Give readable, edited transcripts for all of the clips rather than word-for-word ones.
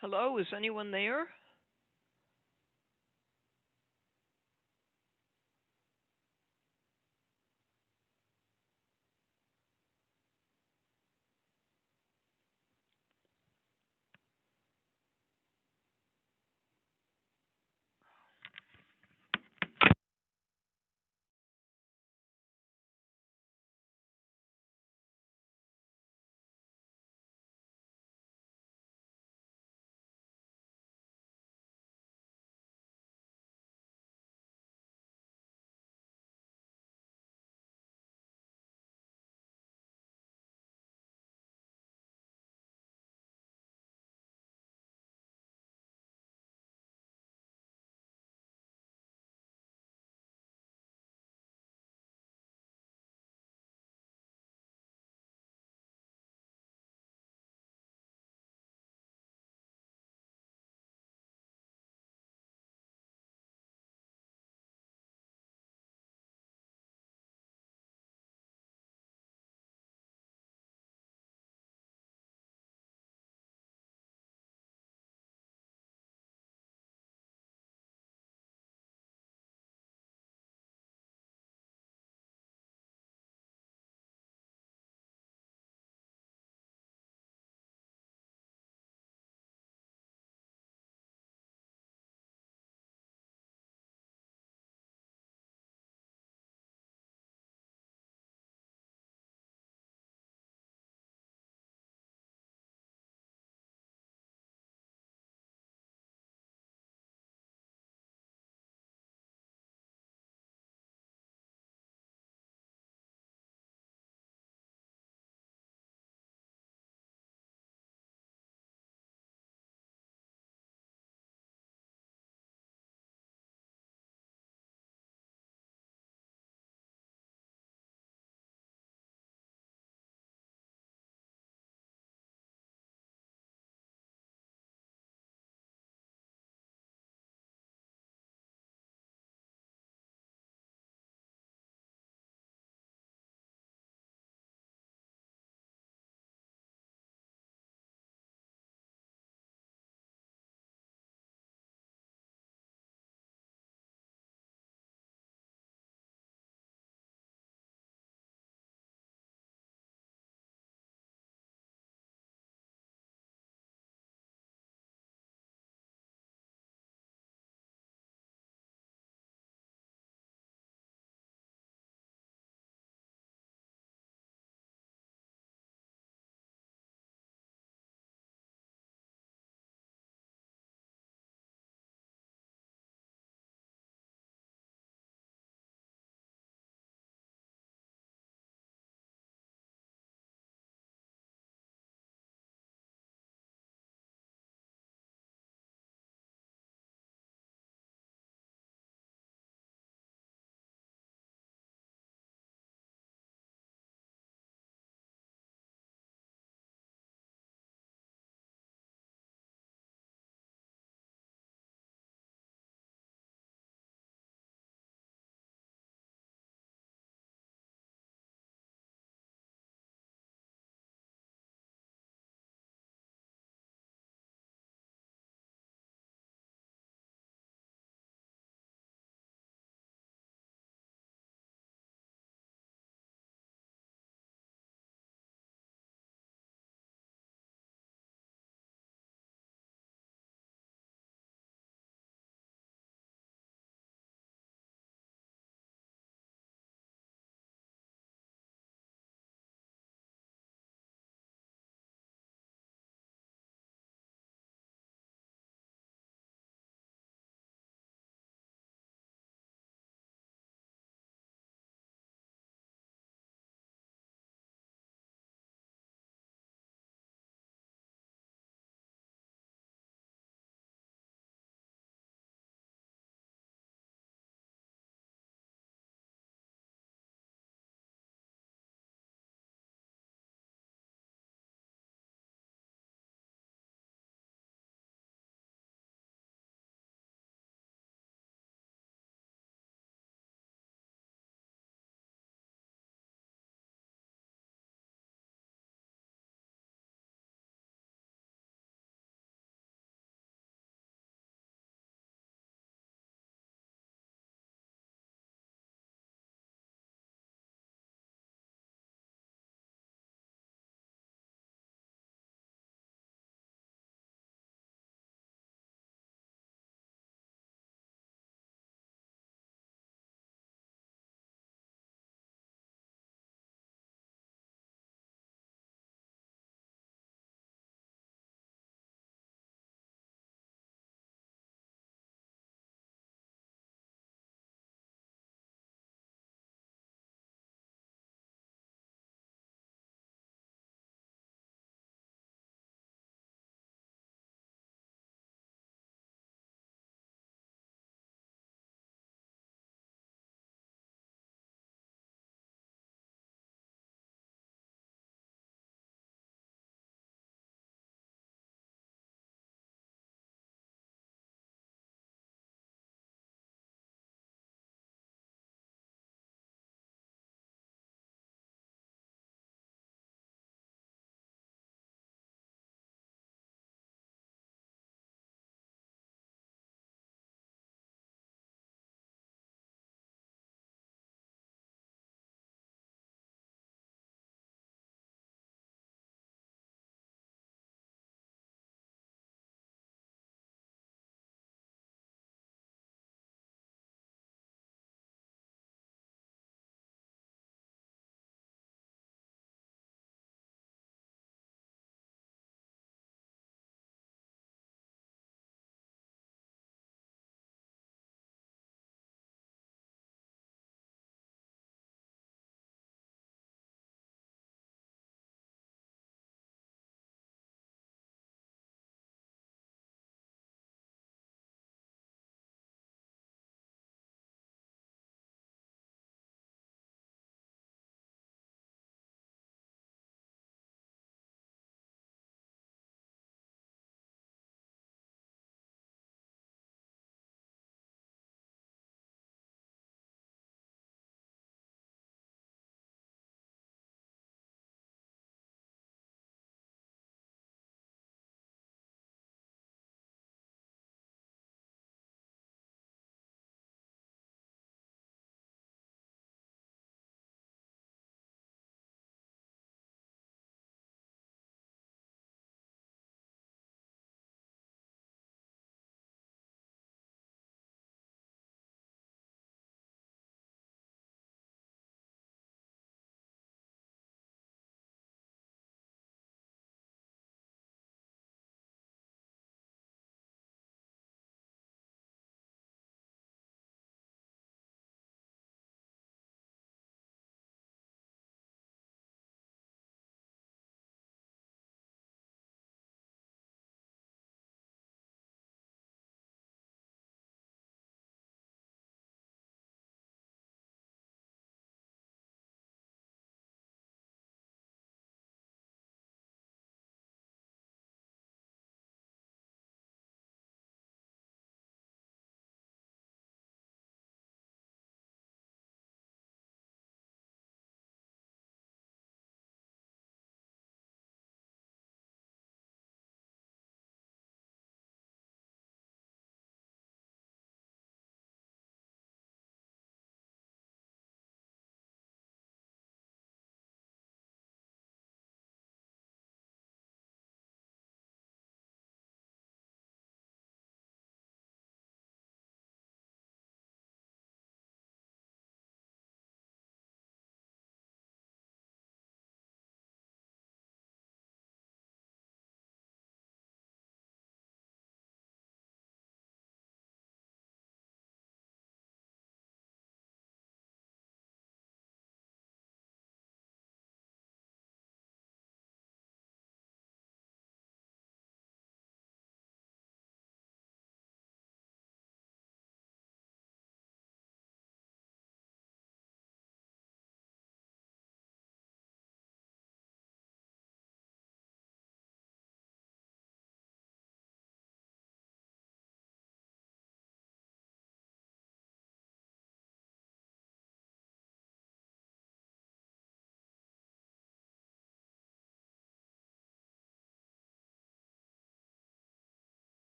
Hello, is anyone there?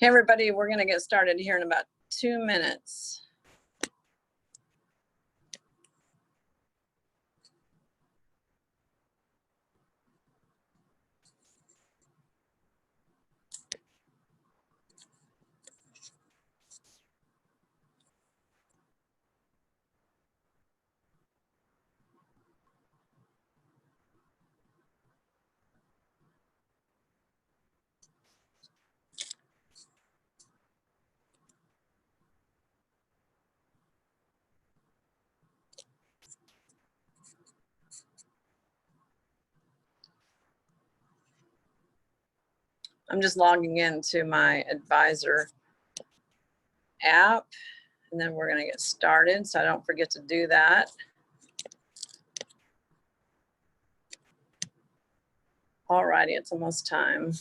Hey, everybody, we're going to get started here in about 2 minutes. I'm just logging into my advisor app, and then we're going to get started, so I don't forget to do that. All righty, it's almost time.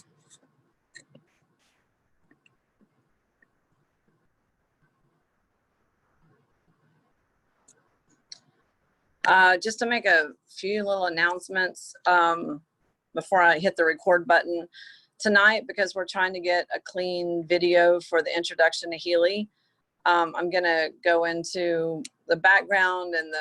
Just to make a few little announcements before I hit the record button tonight, because we're trying to get a clean video for the introduction to Healy. I'm going to go into the background and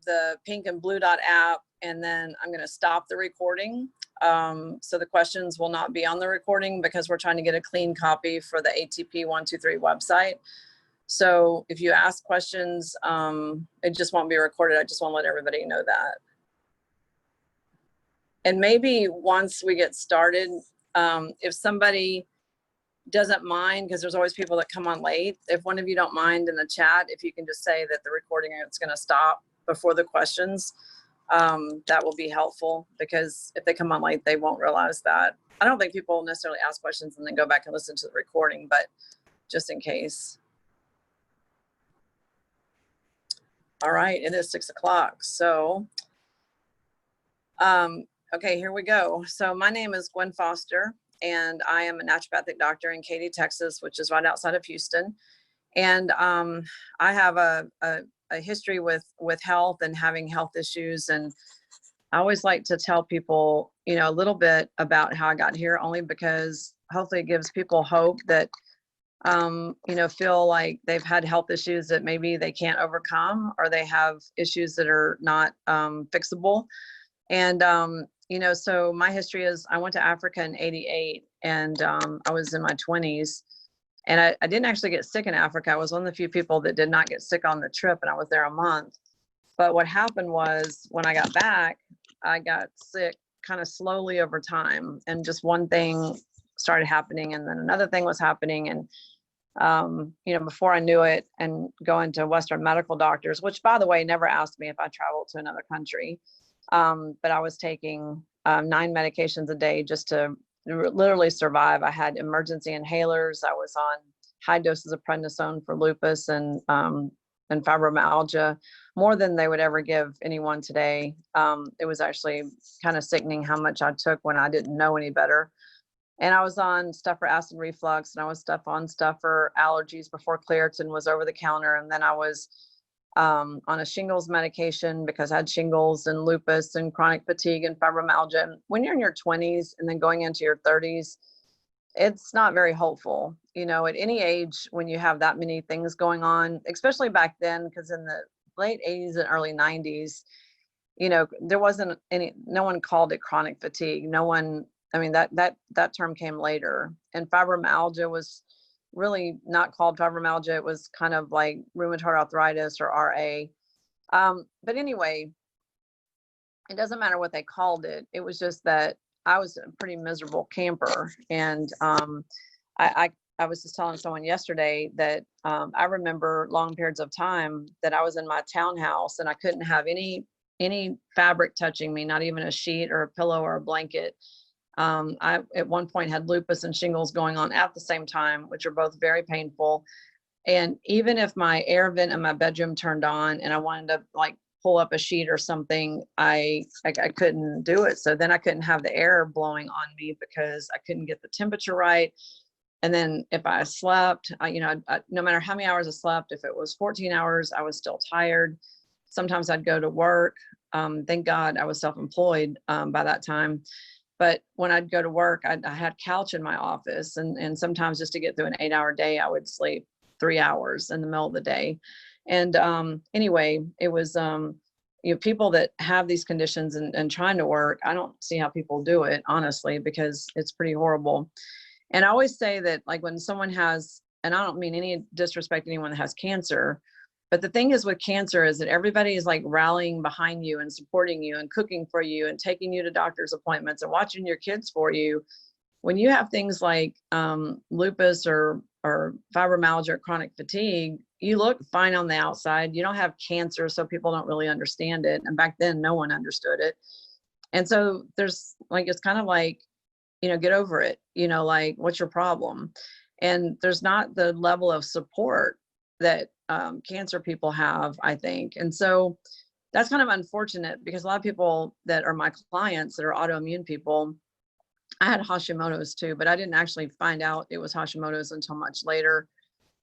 the pink and blue dot app, and then I'm going to stop the recording. So the questions will not be on the recording because we're trying to get a clean copy for the ATP 123 website. So if you ask questions, it just won't be recorded. I just want to let everybody know that. And maybe once we get started, if somebody doesn't mind, because there's always people that come on late, if one of you don't mind in the chat, if you can just say that the recording is going to stop before the questions, that will be helpful, because if they come on late, they won't realize that. I don't think people necessarily ask questions and then go back and listen to the recording, but just in case. All right, it is 6 o'clock. So, okay, here we go. So my name is Gwen Foster, and I am a naturopathic doctor in Katy, Texas, which is right outside of Houston. And I have a history with health and having health issues. And I always like to tell people, you know, a little bit about how I got here, only because hopefully it gives people hope that, you know, feel like they've had health issues that maybe they can't overcome, or they have issues that are not fixable. And, you know, so my history is I went to Africa in '88, and I was in my 20s. And I didn't actually get sick in Africa. I was one of the few people that did not get sick on the trip, and I was there a month. But what happened was, when I got back, I got sick kind of slowly over time. And just one thing started happening, and then another thing was happening. And, you know, before I knew it, and going to Western medical doctors, which, by the way, never asked me if I traveled to another country. But I was taking 9 medications a day just to literally survive. I had emergency inhalers. I was on high doses of prednisone for lupus and fibromyalgia, more than they would ever give anyone today. It was actually kind of sickening how much I took when I didn't know any better. And I was on stuff for acid reflux, and I was on stuff for allergies before Claritin was over the counter. And then I was on a shingles medication because I had shingles and lupus and chronic fatigue and fibromyalgia. And when you're in your 20s and then going into your 30s, it's not very hopeful. You know, at any age, when you have that many things going on, especially back then, because in the late 80s and early 90s, you know, there wasn't no one called it chronic fatigue. No one, I mean, that term came later. And fibromyalgia was really not called fibromyalgia. It was kind of like rheumatoid arthritis, or RA. But anyway, it doesn't matter what they called it. It was just that I was a pretty miserable camper. And I was just telling someone yesterday that I remember long periods of time that I was in my townhouse and I couldn't have any fabric touching me, not even a sheet or a pillow or a blanket. I, at one point, had lupus and shingles going on at the same time, which are both very painful. And even if my air vent in my bedroom turned on and I wanted to like pull up a sheet or something, I couldn't do it. So then I couldn't have the air blowing on me because I couldn't get the temperature right. And then if I slept, you know, no matter how many hours I slept, if it was 14 hours, I was still tired. Sometimes I'd go to work. Thank God I was self-employed by that time. But when I'd go to work, I had couch in my office, and sometimes just to get through an 8-hour day, I would sleep 3 hours in the middle of the day. And anyway, it was people that have these conditions and trying to work, I don't see how people do it, honestly, because it's pretty horrible. And I always say that, like, when someone has, and I don't mean any disrespect to anyone that has cancer, but the thing is with cancer is that everybody is like rallying behind you and supporting you and cooking for you and taking you to doctor's appointments and watching your kids for you. When you have things like lupus or fibromyalgia or chronic fatigue, you look fine on the outside. You don't have cancer, so people don't really understand it. And back then, no one understood it. And so there's like, it's kind of like, get over it, like, what's your problem? And there's not the level of support that cancer people have, I think. And so that's kind of unfortunate, because a lot of people that are my clients that are autoimmune people, I had Hashimoto's too, but I didn't actually find out it was Hashimoto's until much later.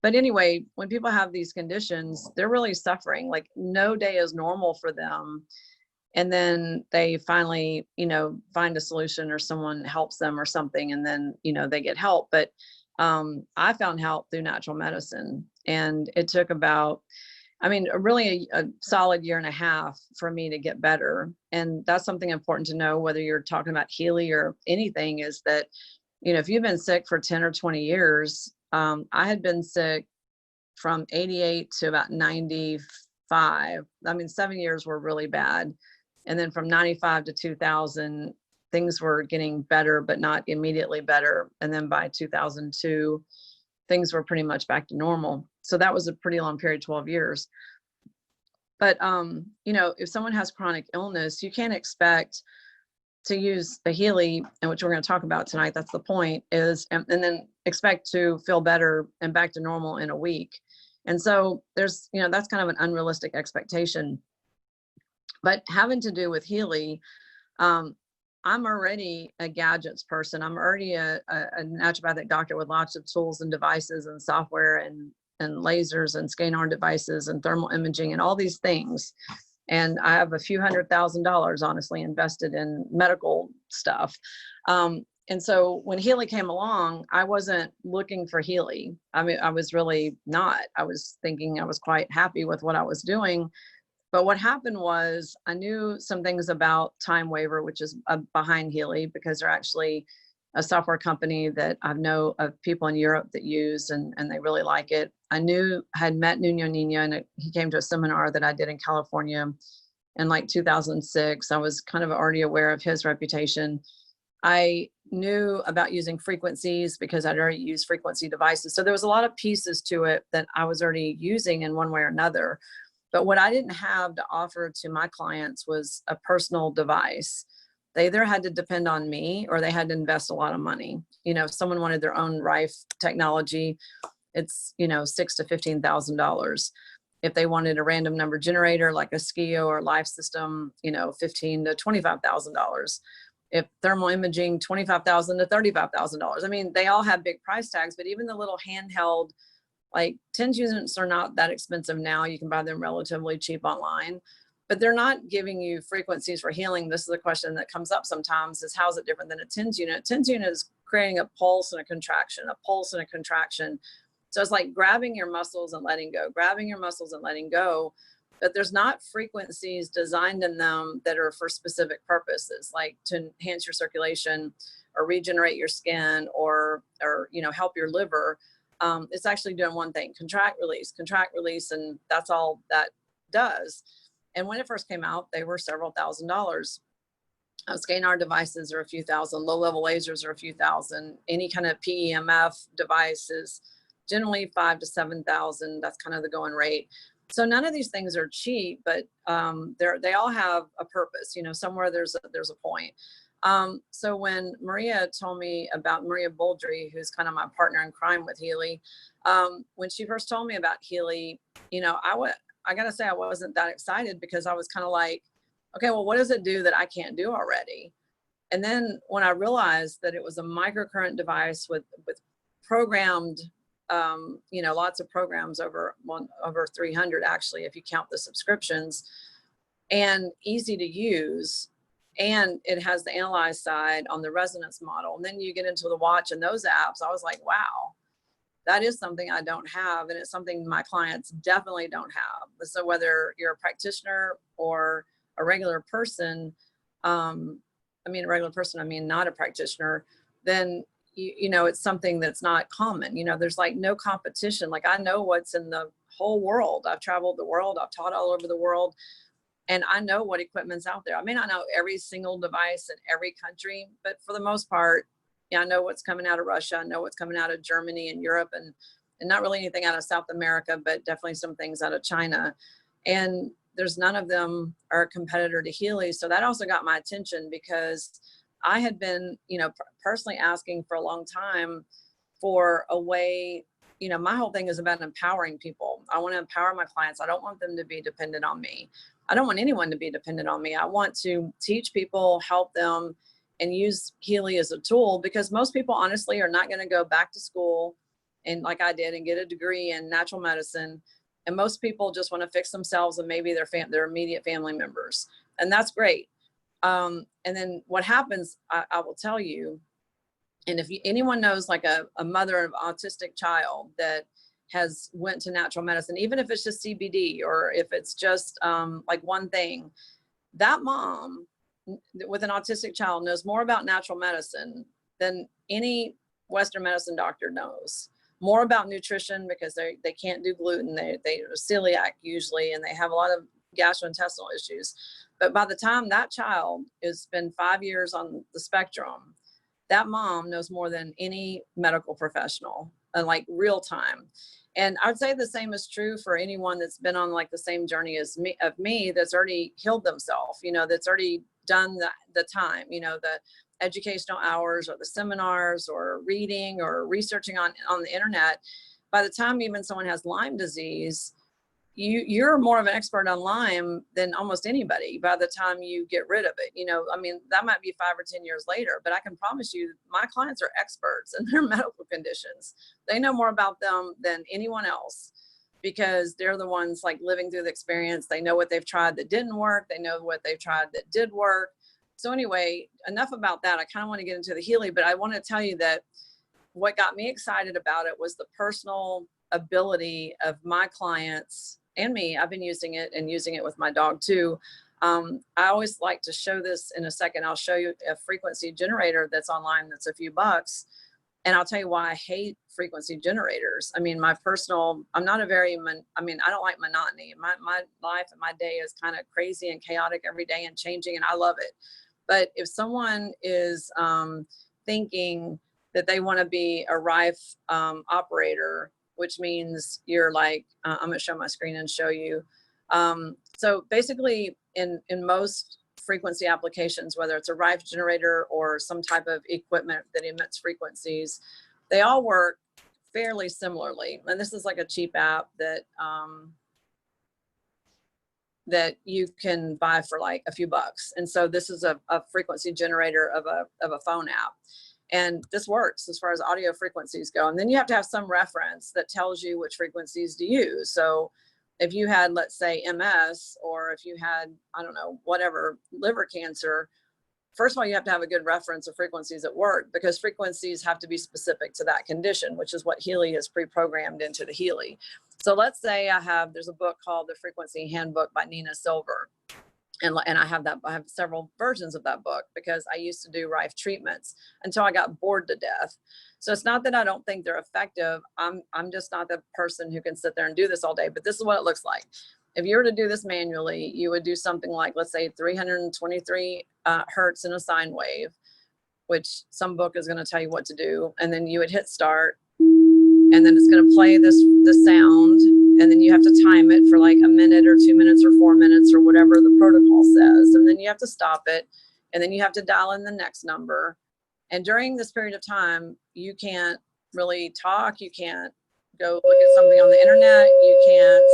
But anyway, when people have these conditions, they're really suffering. Like, no day is normal for them. And then they finally, find a solution, or someone helps them or something, and then, they get help. But I found help through natural medicine, and it took about, really a solid 1.5 years for me to get better. And that's something important to know, whether you're talking about healing or anything, is that, if you've been sick for 10 or 20 years, I had been sick from 88 to about 95. 7 years were really bad. And then from 95 to 2000, things were getting better, but not immediately better. And then by 2002, things were pretty much back to normal. So that was a pretty long period, 12 years. But, if someone has chronic illness, you can't expect to use the Healy, and which we're going to talk about tonight. That's the point, is, and then expect to feel better and back to normal in a week. And so there's, that's kind of an unrealistic expectation. But having to do with Healy, I'm already a gadgets person. I'm already a naturopathic doctor with lots of tools and devices and software and lasers and scanner devices and thermal imaging and all these things. And I have a few $100,000, honestly, invested in medical stuff. And so when Healy came along, I wasn't looking for Healy. I was really not. I was thinking I was quite happy with what I was doing. But what happened was, I knew some things about Time Waver, which is behind Healy, because they're actually a software company that I know of people in Europe that use, and they really like it. I had met Nuno Nina, and he came to a seminar that I did in California in like 2006. I was kind of already aware of his reputation. I knew about using frequencies because I'd already used frequency devices. So there was a lot of pieces to it that I was already using in one way or another. But what I didn't have to offer to my clients was a personal device. They either had to depend on me, or they had to invest a lot of money. If someone wanted their own Rife technology, it's, $6,000 to $15,000. If they wanted a random number generator like a Skio or Life System, $15,000 to $25,000. If thermal imaging, $25,000 to $35,000. They all have big price tags, but even the little handheld, like 10 units, are not that expensive now. You can buy them relatively cheap online, but they're not giving you frequencies for healing. This is a question that comes up sometimes, is how's it different than a 10 unit? 10 unit is creating a pulse and a contraction, a pulse and a contraction. So it's like grabbing your muscles and letting go, grabbing your muscles and letting go. But there's not frequencies designed in them that are for specific purposes, like to enhance your circulation or regenerate your skin or help your liver. It's actually doing one thing: contract, release, and that's all that does. And when it first came out, they were several $1,000s. Scanner devices are a few thousand, low-level lasers are a few thousand. Any kind of PEMF device is generally $5,000 to $7,000. That's kind of the going rate. So none of these things are cheap, but they all have a purpose. Somewhere there's a point. So when Maria told me about Maria Boldry, who's kind of my partner in crime with Healy, when she first told me about Healy, I gotta say I wasn't that excited, because I was kind of like, okay, well, what does it do that I can't do already? And then when I realized that it was a microcurrent device with programmed, lots of programs, over 300 actually, if you count the subscriptions, and easy to use, And it has the analyze side on the resonance model. And then you get into the watch and those apps. I was like, wow, that is something I don't have. And it's something my clients definitely don't have. So whether you're a practitioner or a regular person, I mean, not a practitioner, then, you know, it's something that's not common. You know, there's like no competition. Like I know what's in the whole world. I've traveled the world. I've taught all over the world. And I know what equipment's out there. I may not know every single device in every country, but for the most part, yeah, I know what's coming out of Russia. I know what's coming out of Germany and Europe, and not really anything out of South America, but definitely some things out of China. And there's none of them are a competitor to Healy. So that also got my attention because I had been, you know, personally asking for a long time for a way. You know, my whole thing is about empowering people. I want to empower my clients. I don't want them to be dependent on me. I don't want anyone to be dependent on me. I want to teach people, help them, and use Healy as a tool, because most people honestly are not going to go back to school and like I did and get a degree in natural medicine. And most people just want to fix themselves and maybe their immediate family members. And that's great. And then what happens, I will tell you, and if anyone knows like a mother of an autistic child that has went to natural medicine, even if it's just CBD or if it's just like one thing, that mom with an autistic child knows more about natural medicine than any Western medicine doctor knows. More about nutrition because they can't do gluten. They are celiac usually, and they have a lot of gastrointestinal issues. But by the time that child has been 5 years on the spectrum, that mom knows more than any medical professional, like real time. And I'd say the same is true for anyone that's been on like the same journey as me, that's already healed themselves, you know, that's already done the time, you know, the educational hours or the seminars or reading or researching on the internet. By the time even someone has Lyme disease, you're more of an expert on Lyme than almost anybody by the time you get rid of it. You know, I mean, that might be 5 or 10 years later, but I can promise you my clients are experts in their medical conditions. They know more about them than anyone else because they're the ones like living through the experience. They know what they've tried that didn't work. They know what they've tried that did work. So anyway, enough about that. I kind of want to get into the Healy, but I want to tell you that what got me excited about it was the personal ability of my clients and me. I've been using it and using it with my dog too. I always like to show this in a second. I'll show you a frequency generator that's online that's a few bucks. And I'll tell you why I hate frequency generators. I mean, I'm not a very, I don't like monotony. My life and my day is kind of crazy and chaotic every day and changing, and I love it. But if someone is thinking that they want to be a Rife operator, which means you're like, I'm going to show my screen and show you. So basically in most frequency applications, whether it's a Rife generator or some type of equipment that emits frequencies, they all work fairly similarly. And this is like a cheap app that that you can buy for like a few bucks. And so this is a frequency generator of a phone app. And this works as far as audio frequencies go. And then you have to have some reference that tells you which frequencies to use. So if you had, let's say, MS, or if you had, I don't know, whatever, liver cancer, first of all, you have to have a good reference of frequencies that work, because frequencies have to be specific to that condition, which is what Healy has pre-programmed into the Healy. So let's say there's a book called The Frequency Handbook by Nina Silver. And I have several versions of that book because I used to do Rife treatments until I got bored to death. So it's not that I don't think they're effective. I'm just not the person who can sit there and do this all day, but this is what it looks like. If you were to do this manually, you would do something like, let's say 323 hertz in a sine wave, which some book is going to tell you what to do. And then you would hit start, and then it's going to play the sound. And then you have to time it for like a minute or 2 minutes or 4 minutes or whatever the protocol says. And then you have to stop it. And then you have to dial in the next number. And during this period of time, you can't really talk. You can't go look at something on the internet. You can't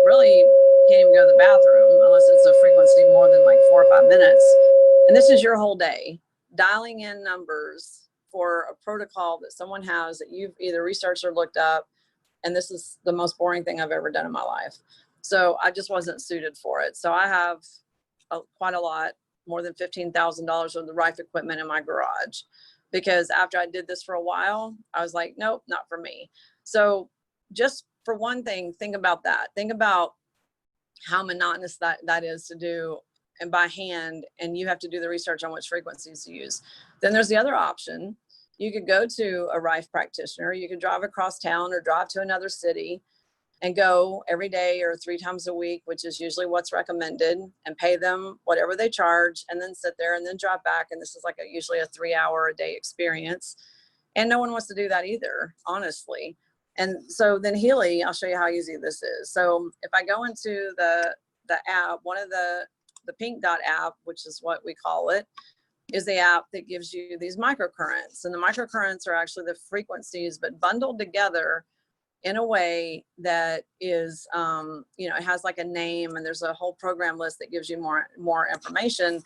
really can't even go to the bathroom unless it's a frequency more than like 4 or 5 minutes. And this is your whole day, dialing in numbers for a protocol that someone has that you've either researched or looked up. And this is the most boring thing I've ever done in my life. So I just wasn't suited for it. So I have quite a lot, more than $15,000 of the Rife equipment in my garage, because after I did this for a while, I was like, nope, not for me. So just for one thing, think about that. Think about how monotonous that is to do and by hand, and you have to do the research on which frequencies to use. Then there's the other option. You could go to a Rife practitioner. You could drive across town or drive to another city and go every day or 3 times a week, which is usually what's recommended, and pay them whatever they charge, and then sit there and then drive back. And this is like usually a 3-hour a day experience. And no one wants to do that either, honestly. And so then Healy, I'll show you how easy this is. So if I go into the app, one of the pink dot app, which is what we call it, is the app that gives you these microcurrents. And the microcurrents are actually the frequencies, but bundled together in a way that is, you know, it has like a name, and there's a whole program list that gives you more information,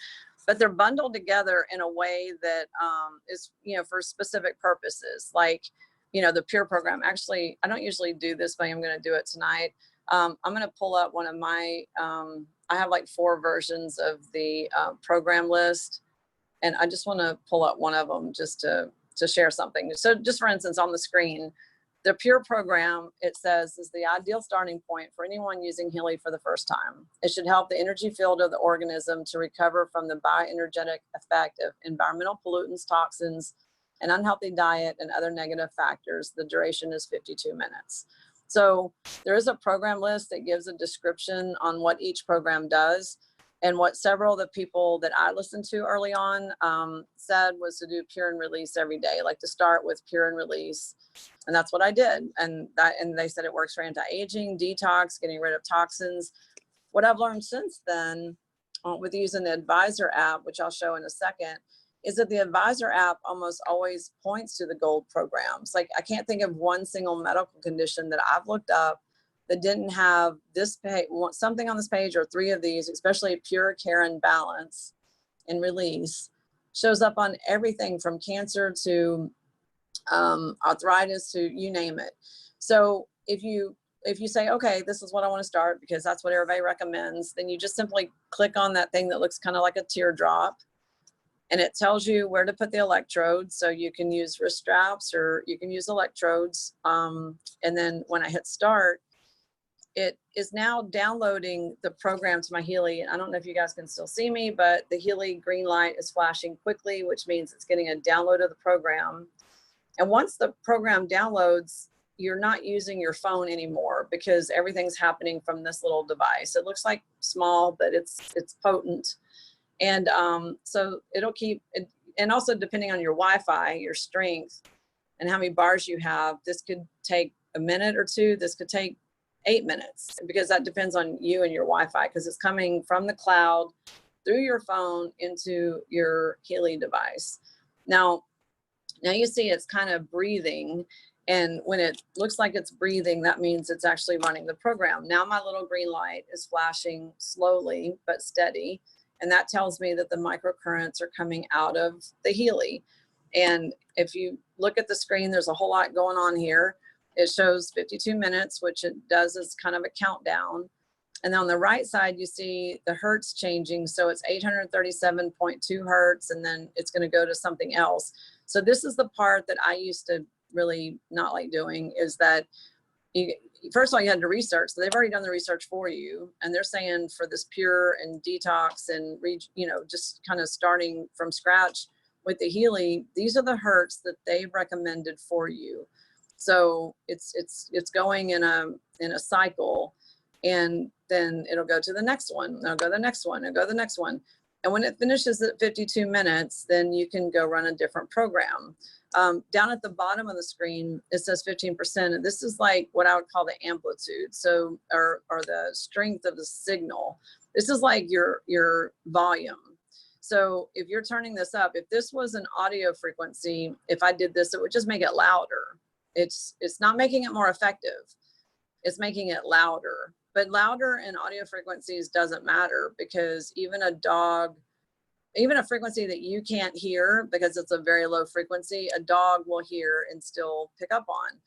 but they're bundled together in a way that is, you know, for specific purposes. Like, you know, the Pure program. Actually, I don't usually do this, but I'm going to do it tonight. I'm going to pull up one of my, I have like 4 versions of the program list, and I just want to pull up one of them just to share something. So just for instance, on the screen, the Pure program, it says, is the ideal starting point for anyone using Healy for the first time. It should help the energy field of the organism to recover from the bioenergetic effect of environmental pollutants, toxins, an unhealthy diet, and other negative factors. The duration is 52 minutes. So there is a program list that gives a description on what each program does. And what several of the people that I listened to early on said was to do Pure and Release every day, like to start with Pure and Release. And that's what I did. And they said it works for anti-aging, detox, getting rid of toxins. What I've learned since then with using the Advisor app, which I'll show in a second, is that the Advisor app almost always points to the gold programs. Like, I can't think of one single medical condition that I've looked up that didn't have this page, something on this page, or 3 of these, especially Pure, Care, and Balance and Release, shows up on everything from cancer to arthritis to you name it. So if you say, okay, this is what I want to start because that's what everybody recommends, then you just simply click on that thing that looks kind of like a teardrop, and it tells you where to put the electrodes. So you can use wrist straps or you can use electrodes. And then when I hit start, it is now downloading the program to my Healy. I don't know if you guys can still see me, but the Healy green light is flashing quickly, which means it's getting a download of the program. And once the program downloads, you're not using your phone anymore because everything's happening from this little device. It looks like small, but it's potent. And so it'll keep it, and also depending on your Wi-Fi, your strength, and how many bars you have, this could take a minute or 2. This could take 8 minutes, because that depends on you and your Wi-Fi, because it's coming from the cloud through your phone into your Healy device. Now you see it's kind of breathing, and when it looks like it's breathing, that means it's actually running the program. Now my little green light is flashing slowly but steady, and that tells me that the microcurrents are coming out of the Healy. And if you look at the screen, there's a whole lot going on here. It shows 52 minutes, which it does is kind of a countdown. And then on the right side, you see the hertz changing. So it's 837.2 hertz, and then it's going to go to something else. So this is the part that I used to really not like doing, is that first of all, you had to research. So they've already done the research for you. And they're saying for this Pure and detox and, you know, just kind of starting from scratch with the Healy, these are the hertz that they've recommended for you. So it's going in a cycle, and then it'll go to the next one. It'll go to the next one. It'll go to the next one. And when it finishes at 52 minutes, then you can go run a different program. Down at the bottom of the screen, it says 15%. And this is like what I would call the amplitude. So, or the strength of the signal. This is like your volume. So if you're turning this up, if this was an audio frequency, if I did this, it would just make it louder. It's not making it more effective. It's making it louder. But louder in audio frequencies doesn't matter, because even a dog, even a frequency that you can't hear because it's a very low frequency, a dog will hear and still pick up on.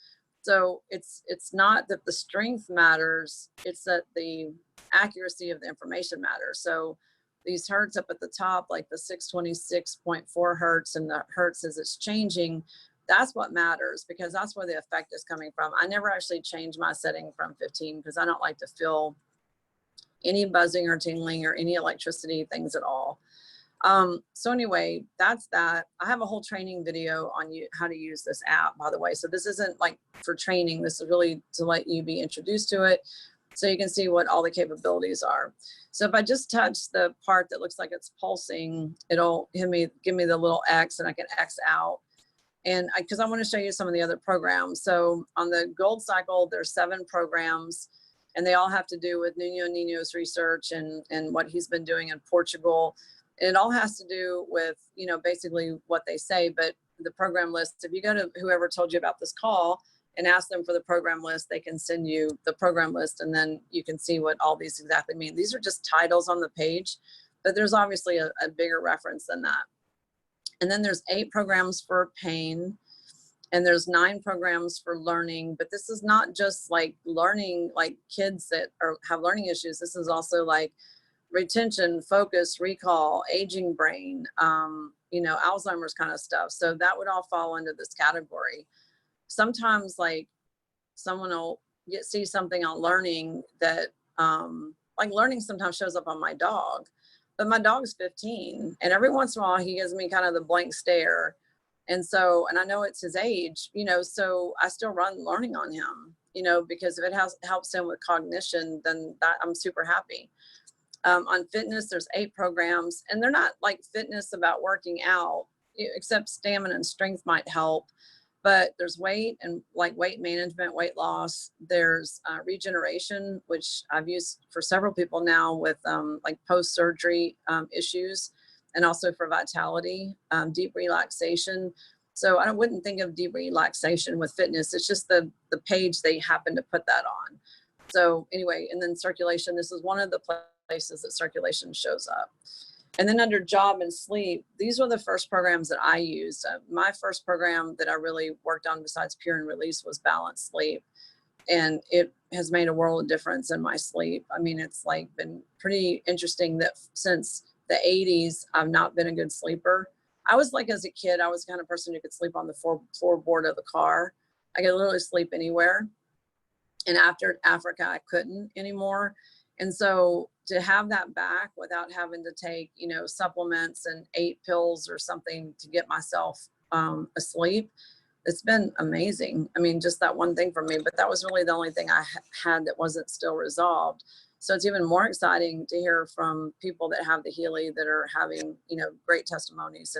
So it's not that the strength matters, it's that the accuracy of the information matters. So these hertz up at the top, like the 626.4 hertz and the hertz as it's changing, that's what matters, because that's where the effect is coming from. I never actually change my setting from 15 because I don't like to feel any buzzing or tingling or any electricity things at all. So anyway, that's that. I have a whole training video on how to use this app, by the way. So this isn't like for training. This is really to let you be introduced to it so you can see what all the capabilities are. So if I just touch the part that looks like it's pulsing, it'll give me the little X, and I can X out. And because I want to show you some of the other programs. So on the Gold Cycle, there's 7 programs, and they all have to do with Nuno Nino's research and what he's been doing in Portugal. And it all has to do with, you know, basically what they say. But the program list, if you go to whoever told you about this call and ask them for the program list, they can send you the program list, and then you can see what all these exactly mean. These are just titles on the page, but there's obviously a bigger reference than that. And then there's 8 programs for pain, and there's 9 programs for learning. But this is not just like learning, like kids that have learning issues. This is also like retention, focus, recall, aging brain, you know, Alzheimer's kind of stuff. So that would all fall into this category. Sometimes like someone will see something on learning that, like learning sometimes shows up on my dog, but my dog's 15, and every once in a while he gives me kind of the blank stare. And so, and I know it's his age, you know, so I still run learning on him, you know, because if it helps him with cognition, then that I'm super happy. On fitness, there's 8 programs, and they're not like fitness about working out, except stamina and strength might help. But there's weight and like weight management, weight loss. There's regeneration, which I've used for several people now with like post-surgery issues, and also for vitality, deep relaxation. So I wouldn't think of deep relaxation with fitness. It's just the page they happen to put that on. So anyway, and then circulation, this is one of the places that circulation shows up. And then under job and sleep, these were the first programs that I used. My first program that I really worked on besides Pure and Release was Balanced Sleep. And it has made a world of difference in my sleep. I mean, it's like been pretty interesting that since the 80s, I've not been a good sleeper. I was like, as a kid, I was the kind of person who could sleep on the floorboard of the car. I could literally sleep anywhere. And after Africa, I couldn't anymore. And so to have that back without having to take, you know, supplements and 8 pills or something to get myself asleep, it's been amazing. I mean, just that one thing for me, but that was really the only thing I had that wasn't still resolved. So it's even more exciting to hear from people that have the Healy that are having, you know, great testimonies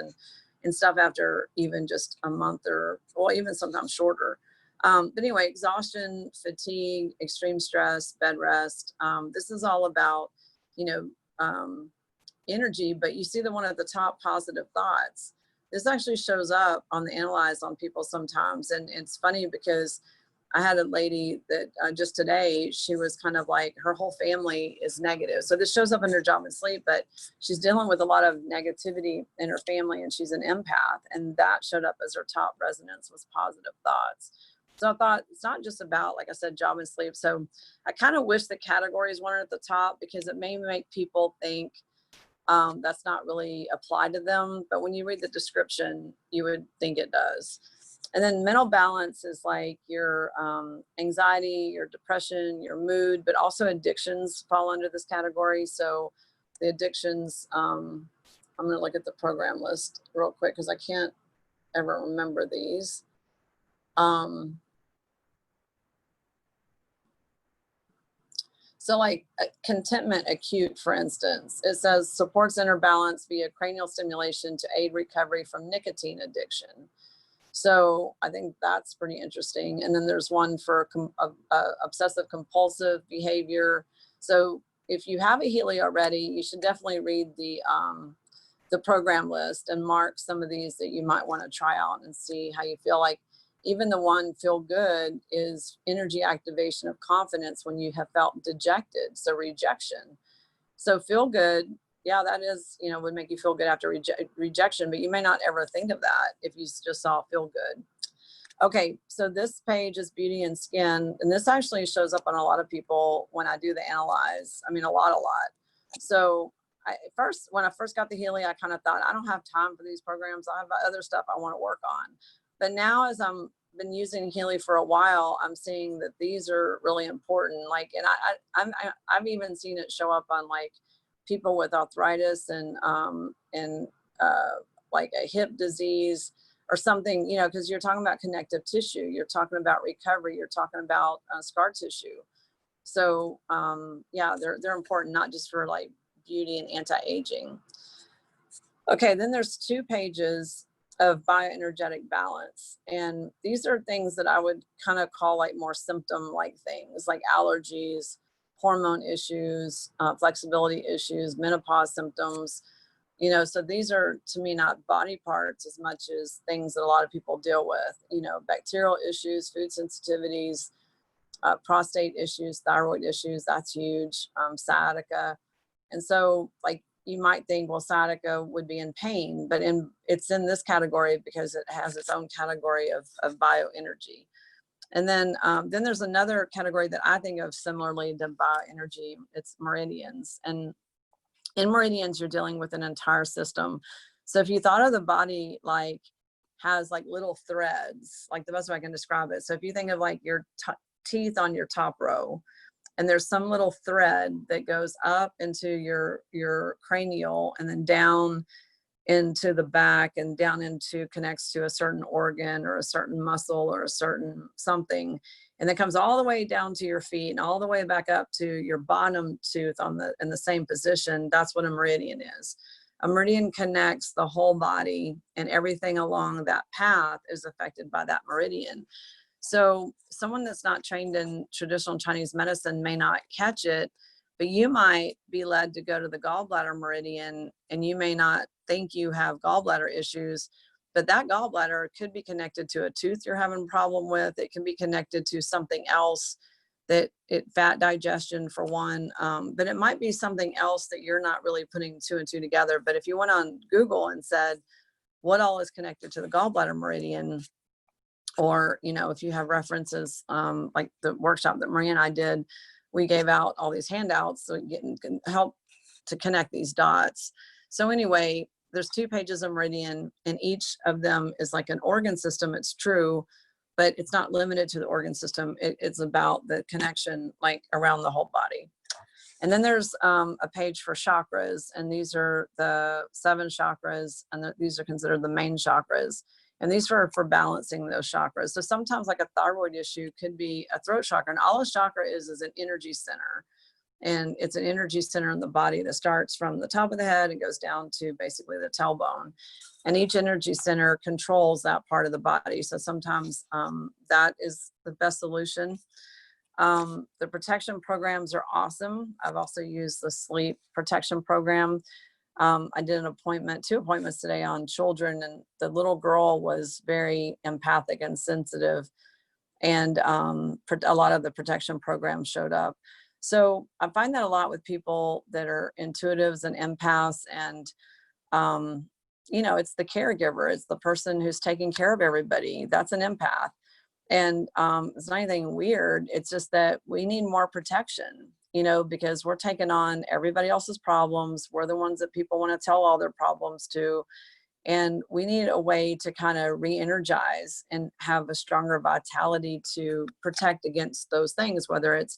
and stuff after even just a month or even sometimes shorter. But anyway, exhaustion, fatigue, extreme stress, bed rest. This is all about, you know, energy, but you see the one at the top, positive thoughts. This actually shows up on the analyze on people sometimes. And it's funny because I had a lady that just today, she was kind of like, her whole family is negative. So this shows up in her job and sleep, but she's dealing with a lot of negativity in her family, and she's an empath. And that showed up as her top resonance was positive thoughts. So I thought it's not just about, like I said, job and sleep. So I kind of wish the categories weren't at the top, because it may make people think that's not really applied to them. But when you read the description, you would think it does. And then mental balance is like your anxiety, your depression, your mood, but also addictions fall under this category. So the addictions, I'm going to look at the program list real quick because I can't ever remember these. So like contentment acute, for instance, it says supports inner balance via cranial stimulation to aid recovery from nicotine addiction. So I think that's pretty interesting. And then there's one for obsessive compulsive behavior. So if you have a Healy already, you should definitely read the program list and mark some of these that you might want to try out and see how you feel. Like even the one feel good is energy activation of confidence when you have felt dejected. So rejection. So feel good. Yeah, that is, you know, would make you feel good after rejection, but you may not ever think of that if you just saw feel good. Okay, so this page is beauty and skin, and this actually shows up on a lot of people when I do the analyze. I mean, a lot. So when I first got the Healy, I kind of thought, I don't have time for these programs. I have other stuff I want to work on. But now as I'm been using Healy for a while, I'm seeing that these are really important. Like, and I've even seen it show up on like people with arthritis and like a hip disease or something, you know, because you're talking about connective tissue, you're talking about recovery, you're talking about scar tissue. So yeah, they're important, not just for like beauty and anti-aging. Okay, then there's 2 pages of bioenergetic balance. And these are things that I would kind of call like more symptom-like things, like allergies, hormone issues, flexibility issues, menopause symptoms. You know, so these are, to me, not body parts as much as things that a lot of people deal with, you know, bacterial issues, food sensitivities, prostate issues, thyroid issues, that's huge, sciatica. And so like, you might think, well, sciatica would be in pain, but it's in this category because it has its own category of bioenergy. And then there's another category that I think of similarly to bioenergy. It's meridians. And in meridians, you're dealing with an entire system. So if you thought of the body like has like little threads, like the best way I can describe it. So if you think of like your teeth on your top row, and there's some little thread that goes up into your cranial and then down into the back and down into connects to a certain organ or a certain muscle or a certain something, and then comes all the way down to your feet and all the way back up to your bottom tooth in the same position. That's what a meridian is. A meridian connects the whole body, and everything along that path is affected by that meridian. So someone that's not trained in traditional Chinese medicine may not catch it, but you might be led to go to the gallbladder meridian, and you may not think you have gallbladder issues, but that gallbladder could be connected to a tooth you're having a problem with. It can be connected to something else, fat digestion for one, but it might be something else that you're not really putting 2 and 2 together. But if you went on Google and said, what all is connected to the gallbladder meridian, or, you know, if you have references, like the workshop that Maria and I did, we gave out all these handouts so you can help to connect these dots. So anyway, there's 2 pages of meridian, and each of them is like an organ system. It's true, but it's not limited to the organ system. It's about the connection like around the whole body. And then there's a page for chakras, and these are the 7 chakras, and these are considered the main chakras. And these are for balancing those chakras. So sometimes like a thyroid issue could be a throat chakra, and all a chakra is an energy center. And it's an energy center in the body that starts from the top of the head and goes down to basically the tailbone. And each energy center controls that part of the body. So sometimes that is the best solution. The protection programs are awesome. I've also used the sleep protection program. I did 2 appointments today on children, and the little girl was very empathic and sensitive, and a lot of the protection programs showed up. So I find that a lot with people that are intuitives and empaths, and you know, it's the caregiver, it's the person who's taking care of everybody. That's an empath. And it's not anything weird. It's just that we need more protection, you know, because we're taking on everybody else's problems. We're the ones that people want to tell all their problems to. And we need a way to kind of re-energize and have a stronger vitality to protect against those things, whether it's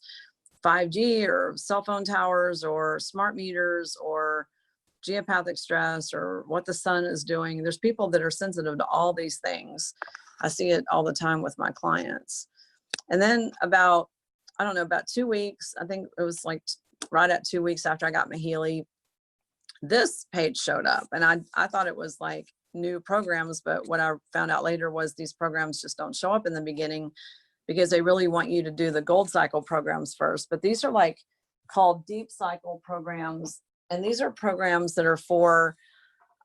5G or cell phone towers or smart meters or geopathic stress or what the sun is doing. There's people that are sensitive to all these things. I see it all the time with my clients. And then about 2 weeks, I think it was like right at 2 weeks after I got my Healy, this page showed up, and I thought it was like new programs, but what I found out later was these programs just don't show up in the beginning because they really want you to do the gold cycle programs first. But these are like called deep cycle programs, and these are programs that are for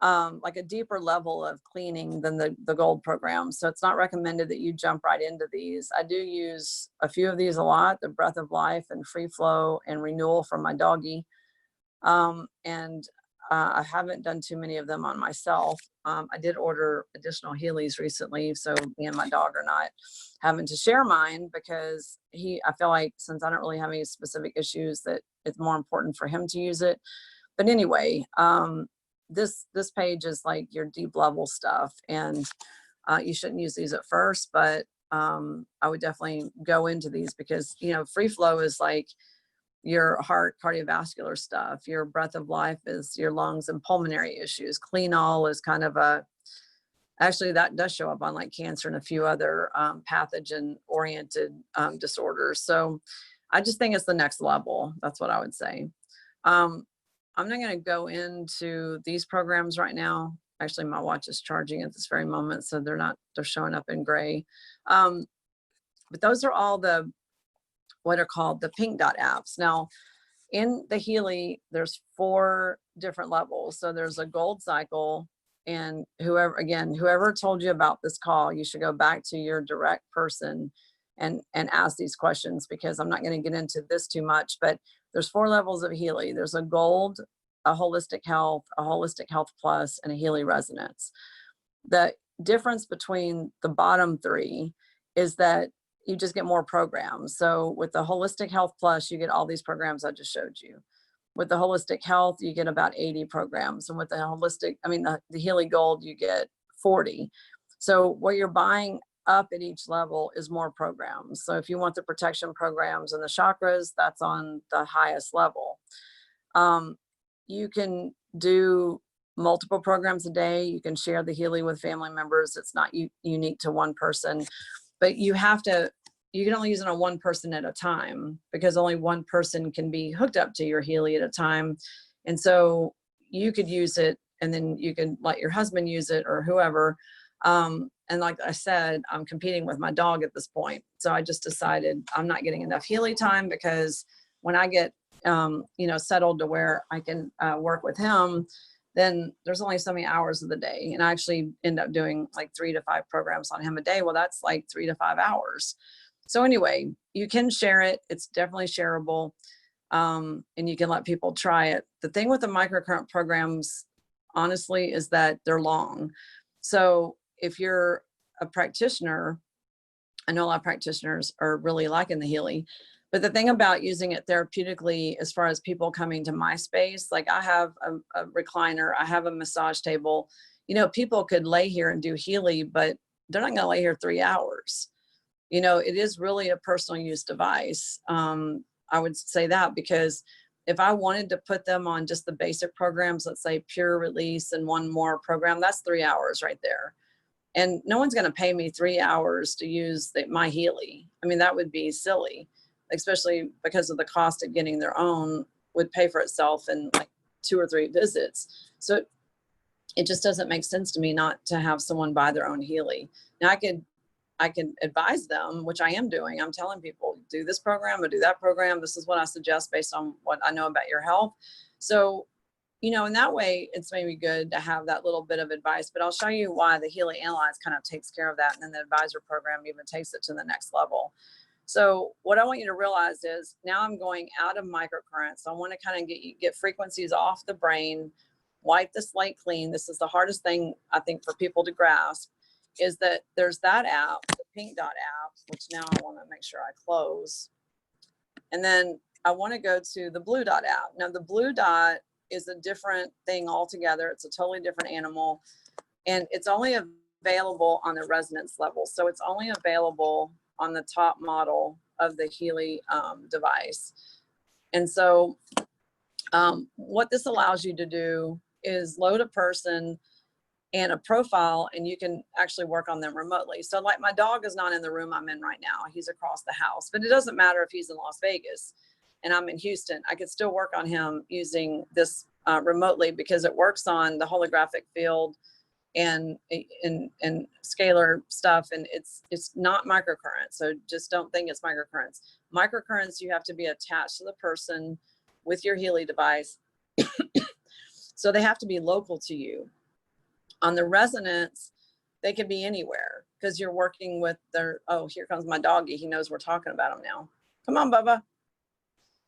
like a deeper level of cleaning than the gold program. So it's not recommended that you jump right into these. I do use a few of these a lot, the breath of life and free flow and renewal for my doggy. I haven't done too many of them on myself. I did order additional Healys recently, so me and my dog are not having to share mine because I feel like since I don't really have any specific issues that it's more important for him to use it. But anyway, this page is like your deep level stuff, and you shouldn't use these at first, but I would definitely go into these because, you know, free flow is like your heart cardiovascular stuff. Your breath of life is your lungs and pulmonary issues. Clean all is kind of a, actually that does show up on like cancer and a few other pathogen oriented disorders. So I just think it's the next level. That's what I would say. I'm not going to go into these programs right now. Actually, my watch is charging at this very moment, so they're showing up in gray. But those are all the, what are called the pink dot apps. Now, in the Healy, there's 4 different levels. So there's a gold cycle, and whoever told you about this call, you should go back to your direct person and ask these questions, because I'm not going to get into this too much, but there's 4 levels of Healy. There's a gold, a holistic health plus, and a Healy resonance. The difference between the bottom 3 is that you just get more programs. So with the holistic health plus, you get all these programs I just showed you. With the holistic health, you get about 80 programs. And with the Healy Gold, you get 40. So what you're buying up at each level is more programs. So if you want the protection programs and the chakras, that's on the highest level. You can do multiple programs a day. You can share the Healy with family members. It's not unique to one person, but you can only use it on one person at a time, because only one person can be hooked up to your Healy at a time. And so you could use it, and then you can let your husband use it or whoever. And like I said, I'm competing with my dog at this point. So I just decided I'm not getting enough Healy time, because when I get, settled to where I can work with him, then there's only so many hours of the day. And I actually end up doing like 3 to 5 programs on him a day. Well, that's like 3 to 5 hours. So anyway, you can share it. It's definitely shareable. And you can let people try it. The thing with the microcurrent programs, honestly, is that they're long. So if you're a practitioner, I know a lot of practitioners are really liking the Healy, but the thing about using it therapeutically, as far as people coming to my space, like I have a recliner, I have a massage table, people could lay here and do Healy, but they're not going to lay here 3 hours. It is really a personal use device. I would say that, because if I wanted to put them on just the basic programs, let's say Pure Release and one more program, that's 3 hours right there. And no one's going to pay me 3 hours to use my Healy. I mean, that would be silly, especially because of the cost of getting their own would pay for itself in like 2 or 3 visits. So it just doesn't make sense to me not to have someone buy their own Healy. Now I can advise them, which I am doing. I'm telling people, do this program or do that program. This is what I suggest based on what I know about your health. So, in that way, it's maybe good to have that little bit of advice, but I'll show you why the Healy Analyze kind of takes care of that. And then the advisor program even takes it to the next level. So what I want you to realize is now I'm going out of microcurrents. So I want to kind of get frequencies off the brain, wipe the slate clean. This is the hardest thing, I think, for people to grasp, is that there's that app, the pink dot app, which now I want to make sure I close. And then I want to go to the blue dot app. Now the blue dot is a different thing altogether. It's a totally different animal, and it's only available on the resonance level. So it's only available on the top model of the Healy device. And so what this allows you to do is load a person and a profile, and you can actually work on them remotely. So like my dog is not in the room I'm in right now. He's across the house, but it doesn't matter if he's in Las Vegas and I'm in Houston. I could still work on him using this remotely, because it works on the holographic field and scalar stuff. And it's not microcurrent. So just don't think it's microcurrents. Microcurrents, you have to be attached to the person with your Healy device. So they have to be local to you. On the resonance, they can be anywhere, because you're working with their, oh, here comes my doggy. He knows we're talking about him now. Come on, Bubba.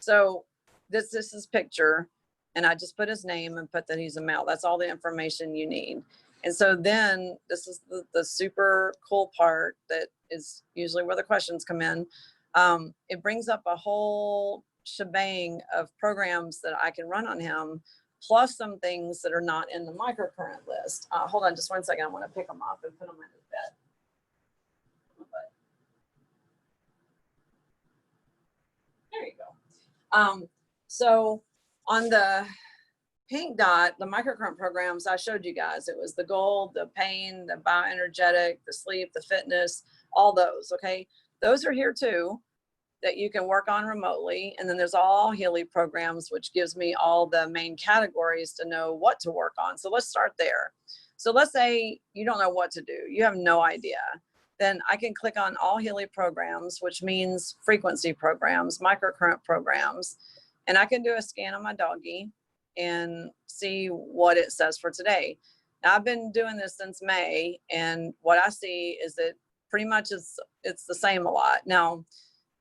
So this is picture, and I just put his name and put that he's a male. That's all the information you need. And so then this is the super cool part that is usually where the questions come in. It brings up a whole shebang of programs that I can run on him plus some things that are not in the microcurrent list. Hold on just one second. I want to pick them up and put them in his bed. There you go. So on the pink dot, the microcurrent programs I showed you guys, it was the gold, the pain, the bioenergetic, the sleep, the fitness, all those, okay? Those are here too, that you can work on remotely. And then there's all Healy programs, which gives me all the main categories to know what to work on. So let's start there. So let's say you don't know what to do. You have no idea. Then I can click on all Healy programs, which means frequency programs, microcurrent programs. And I can do a scan on my doggy and see what it says for today. Now, I've been doing this since May, and what I see is that pretty much it's the same a lot. Now,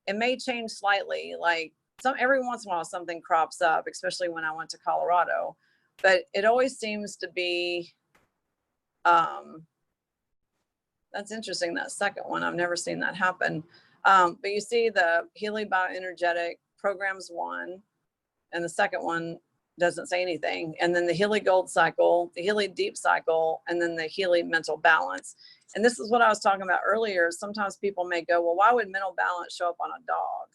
it may change slightly, like every once in a while something crops up, especially when I went to Colorado, but it always seems to be, that's interesting, that second one, I've never seen that happen. But you see the Healy Bioenergetic Programs 1, and the second one doesn't say anything. And then the Healy Gold Cycle, the Healy Deep Cycle, and then the Healy Mental Balance. And this is what I was talking about earlier. Sometimes people may go, well, why would mental balance show up on a dog?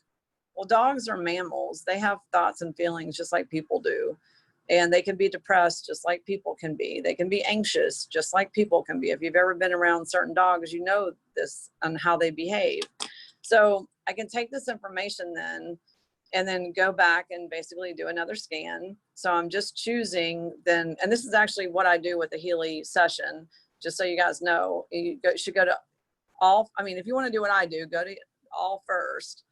Well, dogs are mammals. They have thoughts and feelings just like people do. And they can be depressed just like people can be. They can be anxious just like people can be. If you've ever been around certain dogs, you know this and how they behave. So I can take this information then and then go back and basically do another scan. So I'm just choosing then, and this is actually what I do with the Healy session, just so you guys know. You should go to all, I mean, if you want to do what I do, go to all first.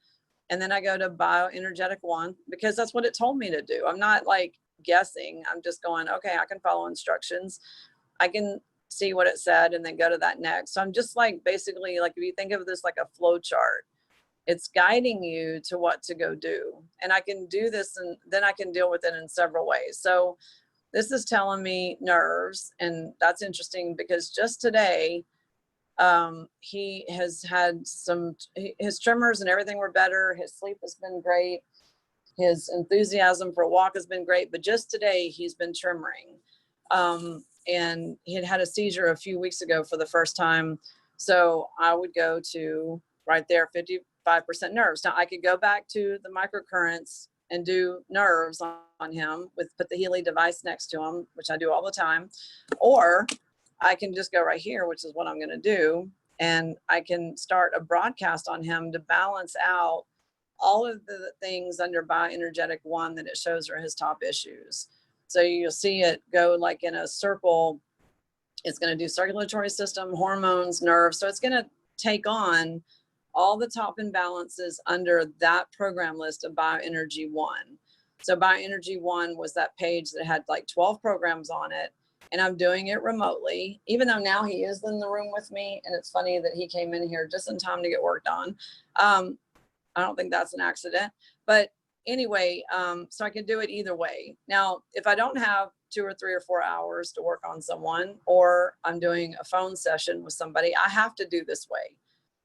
And then I go to Bioenergetic 1, because that's what it told me to do. I'm not like guessing. I'm just going, okay, I can follow instructions. I can see what it said and then go to that next. So I'm just like, basically, like if you think of this like a flow chart, it's guiding you to what to go do. And I can do this and then I can deal with it in several ways. So this is telling me nerves, and that's interesting because just today, he has had his tremors and everything were better. His sleep has been great. His enthusiasm for a walk has been great, but just today he's been tremoring. And he had a seizure a few weeks ago for the first time. So I would go to right there, 55% nerves. Now I could go back to the microcurrents and do nerves on him put the Healy device next to him, which I do all the time. Or I can just go right here, which is what I'm going to do. And I can start a broadcast on him to balance out all of the things under Bioenergetic 1 that it shows are his top issues. So you'll see it go like in a circle. It's going to do circulatory system, hormones, nerves. So it's going to take on all the top imbalances under that program list of Bioenergy 1. So Bioenergy 1 was that page that had like 12 programs on it. And I'm doing it remotely, even though now he is in the room with me. And it's funny that he came in here just in time to get worked on. I don't think that's an accident, but anyway, so I can do it either way. Now, if I don't have 2 or 3 or 4 hours to work on someone, or I'm doing a phone session with somebody, I have to do this way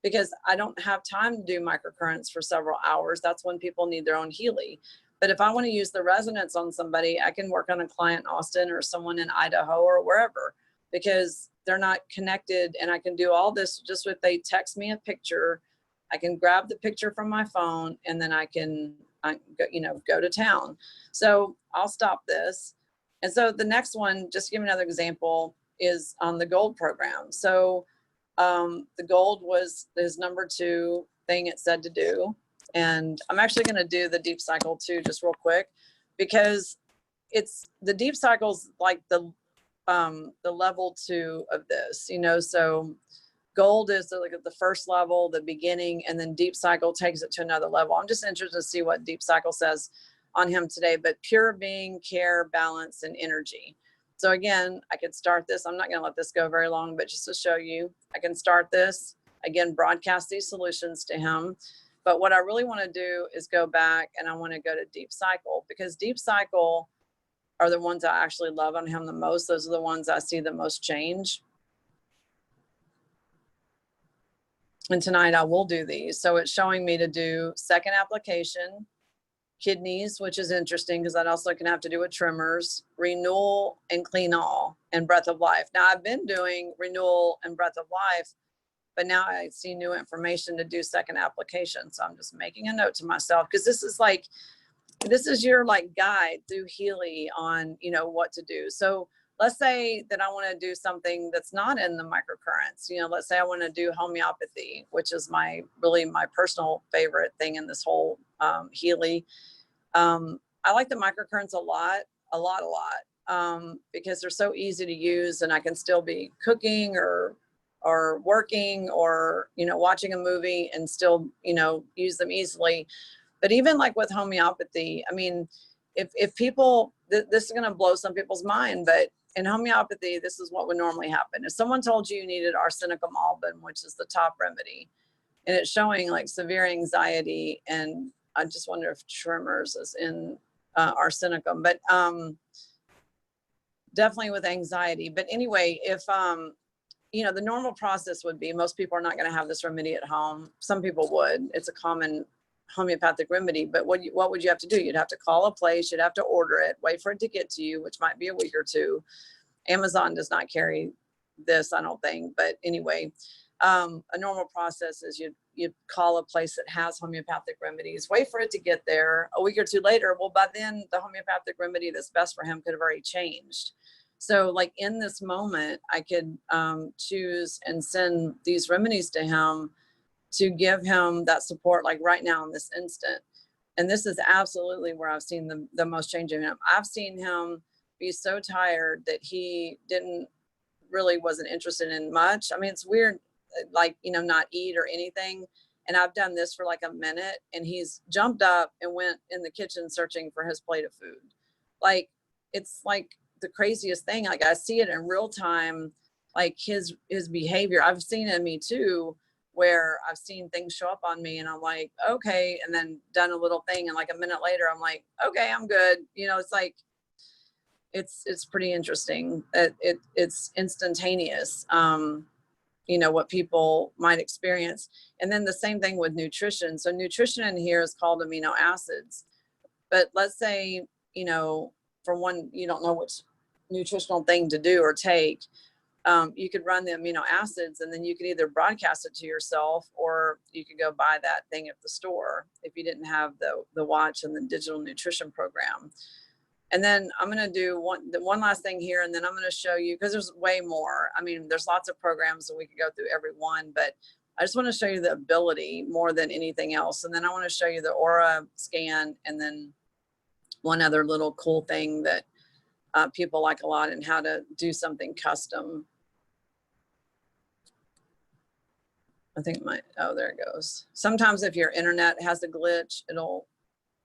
because I don't have time to do microcurrents for several hours. That's when people need their own Healy. But if I want to use the resonance on somebody, I can work on a client in Austin or someone in Idaho or wherever, because they're not connected. And I can do all this just if they text me a picture. I can grab the picture from my phone and then I can, go to town. So I'll stop this. And so the next one, just to give another example, is on the gold program. So the gold was his number 2 thing it said to do. And I'm actually going to do the deep cycle too, just real quick, because it's the deep cycle's like the level 2 of this, so gold is like the first level, the beginning, and then deep cycle takes it to another level. I'm just interested to see what deep cycle says on him today, but pure being, care, balance, and energy. So again, I could start this. I'm not going to let this go very long, but just to show you, I can start this again, broadcast these solutions to him. But what I really want to do is go back and I want to go to deep cycle, because deep cycle are the ones I actually love on him the most. Those are the ones I see the most change. And tonight I will do these. So it's showing me to do second application, kidneys, which is interesting because that also can have to do with tremors, renewal and clean all, and breath of life. Now I've been doing renewal and breath of life, but now I see new information to do second application. So I'm just making a note to myself, because this is your like guide through Healy on, you know, what to do. So let's say that I want to do something that's not in the microcurrents. You know, let's say I want to do homeopathy, which is really my personal favorite thing in this whole Healy. I like the microcurrents a lot, because they're so easy to use, and I can still be cooking or working or, you know, watching a movie and still, you know, use them easily. But even like with homeopathy, I mean, if people, this is going to blow some people's mind, but in homeopathy, this is what would normally happen. If someone told you needed arsenicum album, which is the top remedy, and it's showing like severe anxiety, and I just wonder if tremors is in arsenicum, but definitely with anxiety. But anyway, if you know, the normal process would be, most people are not going to have this remedy at home. Some people would. It's a common homeopathic remedy, but what would you have to do? You'd have to call a place, you'd have to order it, wait for it to get to you, which might be a week or two. Amazon does not carry this, I don't think, but anyway, a normal process is you call a place that has homeopathic remedies, wait for it to get there. A week or two later, well, by then the homeopathic remedy that's best for him could have already changed. So like in this moment, I could choose and send these remedies to him to give him that support, like right now in this instant. And this is absolutely where I've seen the most change in him. I've seen him be so tired that he wasn't interested in much. I mean, it's weird, like, you know, not eat or anything. And I've done this for like a minute, and he's jumped up and went in the kitchen searching for his plate of food. Like, it's like the craziest thing. Like, I see it in real time, like his behavior. I've seen it in me too, where I've seen things show up on me and I'm like, okay, and then done a little thing, and like a minute later I'm like, okay, I'm good. You know, it's like, it's pretty interesting. It's instantaneous, you know, what people might experience. And then the same thing with nutrition. So nutrition in here is called amino acids. But let's say, you know, for one, you don't know which nutritional thing to do or take. You could run the amino acids, and then you could either broadcast it to yourself, or you could go buy that thing at the store if you didn't have the watch and the digital nutrition program. And then I'm going to do one last thing here, and then I'm going to show you, because there's way more. I mean, there's lots of programs and we could go through every one, but I just want to show you the ability more than anything else. And then I want to show you the aura scan, and then one other little cool thing that people like a lot, and how to do something custom. I think oh, there it goes. Sometimes if your internet has a glitch,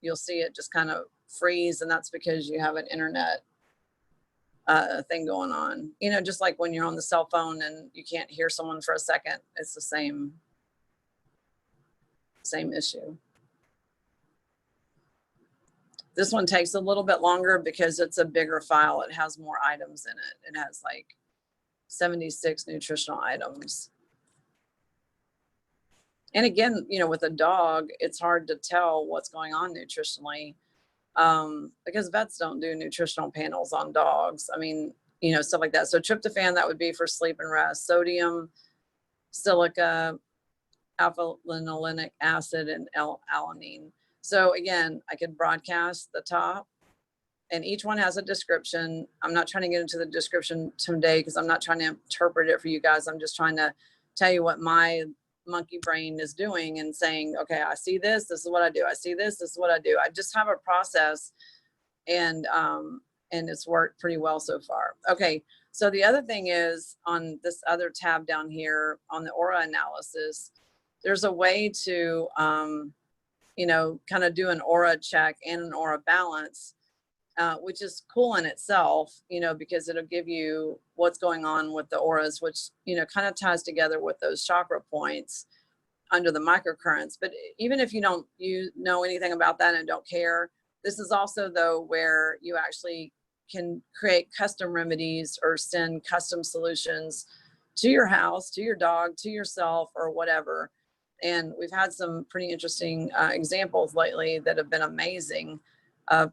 you'll see it just kind of freeze, and that's because you have an internet thing going on. You know, just like when you're on the cell phone and you can't hear someone for a second, it's the same issue. This one takes a little bit longer because it's a bigger file. It has more items in it. It has like 76 nutritional items. And again, you know, with a dog, it's hard to tell what's going on nutritionally, because vets don't do nutritional panels on dogs. I mean, you know, stuff like that. So tryptophan, that would be for sleep and rest. Sodium, silica, alpha-linolenic acid, and L-alanine. So again, I could broadcast the top, and each one has a description. I'm not trying to get into the description today because I'm not trying to interpret it for you guys. I'm just trying to tell you what my monkey brain is doing and saying, okay, I see this, this is what I do. I see this, this is what I do. I just have a process, and it's worked pretty well so far. Okay, so the other thing is, on this other tab down here on the aura analysis, there's a way to, you know, kind of do an aura check and an aura balance, which is cool in itself, you know, because it'll give you what's going on with the auras, which, you know, kind of ties together with those chakra points under the microcurrents. But even if you know anything about that and don't care, this is also, though, where you actually can create custom remedies or send custom solutions to your house, to your dog, to yourself, or whatever. And we've had some pretty interesting examples lately that have been amazing.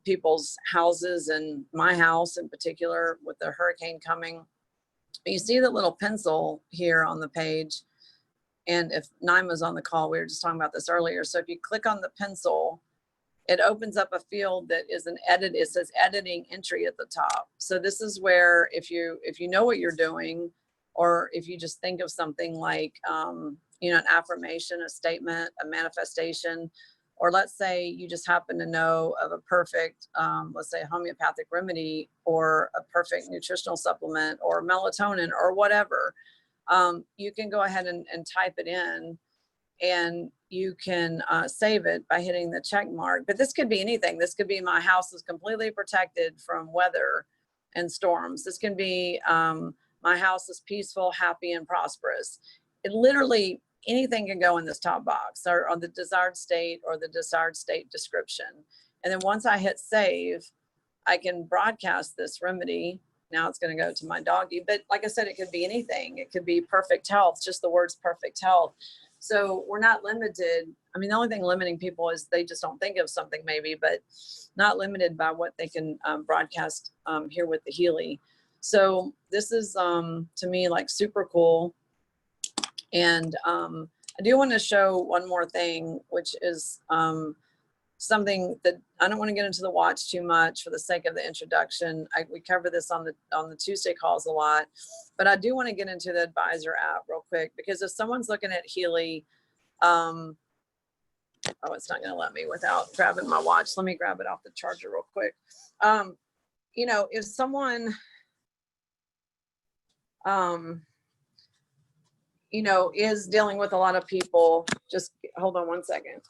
People's houses, and my house in particular, with the hurricane coming. You see the little pencil here on the page. And if Naima's on the call, we were just talking about this earlier. So if you click on the pencil, it opens up a field that is an edit. It says editing entry at the top. So this is where if you know what you're doing, or if you just think of something like, you know, an affirmation, a statement, a manifestation, or let's say you just happen to know of a perfect, let's say a homeopathic remedy, or a perfect nutritional supplement, or melatonin, or whatever, you can go ahead and type it in, and you can save it by hitting the check mark. But this could be anything. This could be my house is completely protected from weather and storms. This can be my house is peaceful, happy, and prosperous. It literally, anything can go in this top box, or on the desired state, or the desired state description. And then once I hit save, I can broadcast this remedy. Now it's going to go to my doggy, but like I said, it could be anything. It could be perfect health, just the words perfect health. So we're not limited. I mean, the only thing limiting people is they just don't think of something maybe, but not limited by what they can broadcast here with the Healy. So this is to me like super cool. And I do want to show one more thing, which is something that I don't want to get into the watch too much for the sake of the introduction. We cover this on the Tuesday calls a lot, but I do want to get into the advisor app real quick, because if someone's looking at Healy, oh, it's not going to let me without grabbing my watch. Let me grab it off the charger real quick. You know, if someone, you know, is dealing with a lot of people, just hold on one second.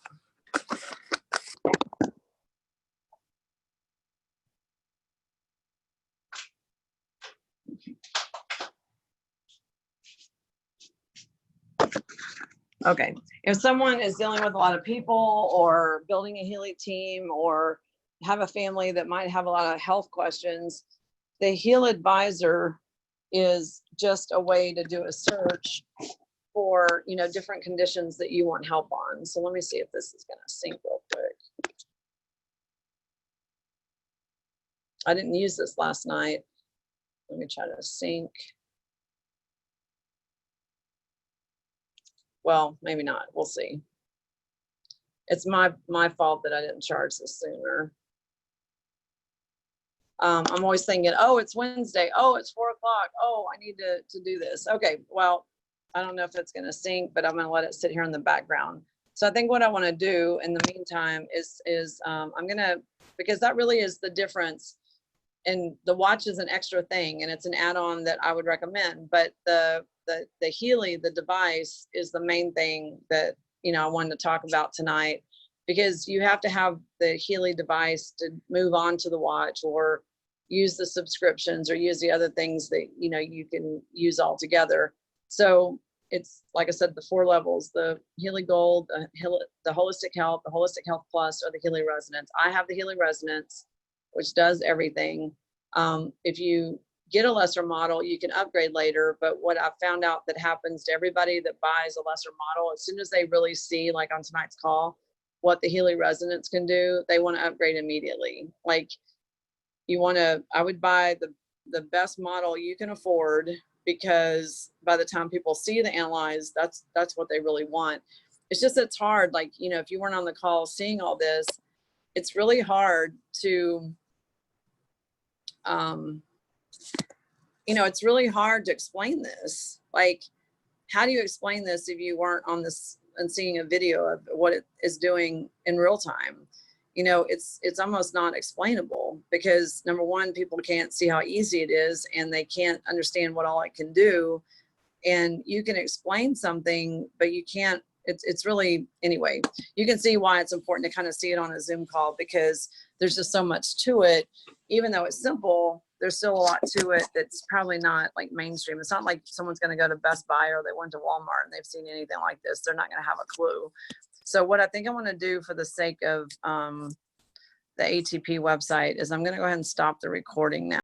Okay, if someone is dealing with a lot of people, or building a Healy team, or have a family that might have a lot of health questions, the Heal Advisor is just a way to do a search for, you know, different conditions that you want help on. So let me see if this is going to sync real quick. I didn't use this last night. Let me try to sync. Well, maybe not. We'll see. It's my fault that I didn't charge this sooner. I'm always thinking, oh, it's Wednesday. Oh, it's 4 o'clock. Oh, I need to do this. Okay, well, I don't know if it's going to sync, but I'm going to let it sit here in the background. So I think what I want to do in the meantime is I'm going to, because that really is the difference. And the watch is an extra thing, and it's an add-on that I would recommend. But the Healy, the device, is the main thing that, you know, I wanted to talk about tonight, because you have to have the Healy device to move on to the watch, or use the subscriptions, or use the other things that, you know, you can use all together. So it's, like I said, the 4 levels: the Healy Gold, the Holistic Health, the Holistic Health Plus, or the Healy Resonance. I have the Healy Resonance, which does everything. If you get a lesser model, you can upgrade later. But what I've found out that happens to everybody that buys a lesser model, as soon as they really see, like on tonight's call, what the Healy Resonance can do, they want to upgrade immediately. Like, you want to, I would buy the best model you can afford, because by the time people see the analyze, that's what they really want. It's just, it's hard. Like, you know, if you weren't on the call seeing all this, it's really hard to, you know, it's really hard to explain this. Like, how do you explain this if you weren't on this and seeing a video of what it is doing in real time? You know, it's almost not explainable, because number one, people can't see how easy it is, and they can't understand what all it can do. And you can explain something, but you can't, it's really, anyway, you can see why it's important to kind of see it on a Zoom call, because there's just so much to it. Even though it's simple, there's still a lot to it that's probably not like mainstream. It's not like someone's going to go to Best Buy, or they went to Walmart and they've seen anything like this. They're not going to have a clue. So what I think I want to do for the sake of the ATP website is I'm going to go ahead and stop the recording now.